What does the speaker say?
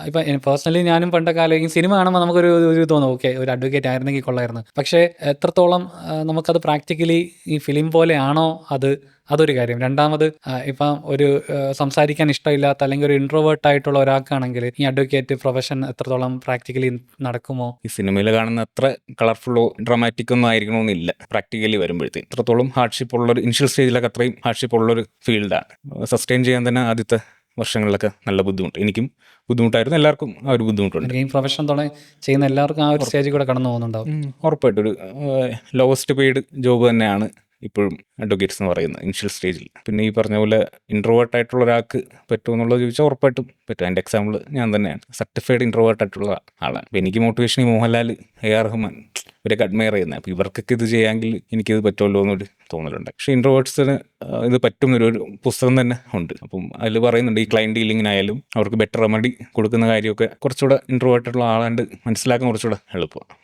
ഇപ്പം പേഴ്സണലി ഞാനും പണ്ടൊക്കെ ആലോചിക്കും, സിനിമ കാണുമ്പോൾ നമുക്കൊരു ഒരു തോന്നും, ഓക്കെ ഒരു അഡ്വക്കേറ്റ് ആയിരുന്നെങ്കിൽ കൊള്ളായിരുന്നു. പക്ഷേ എത്രത്തോളം നമുക്കത് പ്രാക്ടിക്കലി ഈ ഫിലിം പോലെയാണോ അതൊരു കാര്യം. രണ്ടാമത് ഇപ്പം ഒരു സംസാരിക്കാൻ ഇഷ്ടമില്ലാത്ത അല്ലെങ്കിൽ ഒരു ഇൻട്രോവേർട്ട് ആയിട്ടുള്ള ഒരാൾക്കാണെങ്കിൽ ഈ അഡ്വക്കേറ്റ് പ്രൊഫഷൻ എത്രത്തോളം പ്രാക്ടിക്കലി നടക്കുമോ? ഈ സിനിമയിൽ കാണുന്ന അത്ര കളർഫുള്ളോ ഡ്രാമാറ്റിക് ഒന്നും ആയിരിക്കണമെന്നില്ല. പ്രാക്ടിക്കലി വരുമ്പോഴത്തേക്കും ഇത്രത്തോളം ഹാർഡ്ഷിപ്പ് ഉള്ളൊരു ഇനിഷ്യൽ സ്റ്റേജിലൊക്കെ അത്രയും ഹാർഡ്ഷിപ്പ് ഉള്ളൊരു ഫീൽഡാണ്. സസ്റ്റെയിൻ ചെയ്യാൻ തന്നെ ആദ്യത്തെ വർഷങ്ങളിലൊക്കെ നല്ല ബുദ്ധിമുട്ട്, എനിക്കും ബുദ്ധിമുട്ടായിരുന്നു, എല്ലാവർക്കും ആ ഒരു ബുദ്ധിമുട്ടുണ്ട്. ഈ പ്രൊഫഷൻ ചെയ്യുന്ന എല്ലാവർക്കും ആ ഒരു സ്റ്റേജിൽ കൂടെ കടന്നു പോകുന്നുണ്ടാവും. ഉറപ്പായിട്ടും ഒരു ലോവസ്റ്റ് പെയ്ഡ് ജോബ് തന്നെയാണ് ഇപ്പോഴും അഡ്വക്കേറ്റ്സ് എന്ന് പറയുന്നത് ഇനിഷ്യൽ സ്റ്റേജിൽ. പിന്നെ ഈ പറഞ്ഞ പോലെ ഇൻട്രോവേർട്ട് ആയിട്ടുള്ള ഒരാൾക്ക് പറ്റുമോ എന്നുള്ളത് ചോദിച്ചാൽ ഉറപ്പായിട്ടും പറ്റും. അതിൻ്റെ എക്സാമ്പിൾ ഞാൻ തന്നെയാണ്. സർട്ടിഫൈഡ് ഇൻട്രോവേർട്ട് ആയിട്ടുള്ള ആളാണ്. അപ്പോൾ എനിക്ക് മോട്ടിവേഷൻ ഈ മോഹൻലാൽ, AR റഹ്മാൻ ഇവരൊക്കെ അഡ്മയർ ചെയ്യുന്നത്. അപ്പോൾ ഇവർക്കൊക്കെ ഇത് ചെയ്യാമെങ്കിൽ എനിക്കിത് പറ്റുമല്ലോ എന്നൊരു തോന്നലുണ്ട്. പക്ഷേ ഇൻട്രോവേർട്സിന് ഇത് പറ്റുന്നൊരു പുസ്തകം തന്നെ ഉണ്ട്. അപ്പം അതിൽ പറയുന്നുണ്ട് ഈ ക്ലയൻറ്റ് ഡീലിങ്ങിനായാലും അവർക്ക് ബെറ്റർ റെമഡി കൊടുക്കുന്ന കാര്യമൊക്കെ കുറച്ചുകൂടെ ഇൻട്രോവേർട്ടായിട്ടുള്ള ആളാണ്ട് മനസ്സിലാക്കാൻ കുറച്ചുകൂടെ എളുപ്പമാണ്.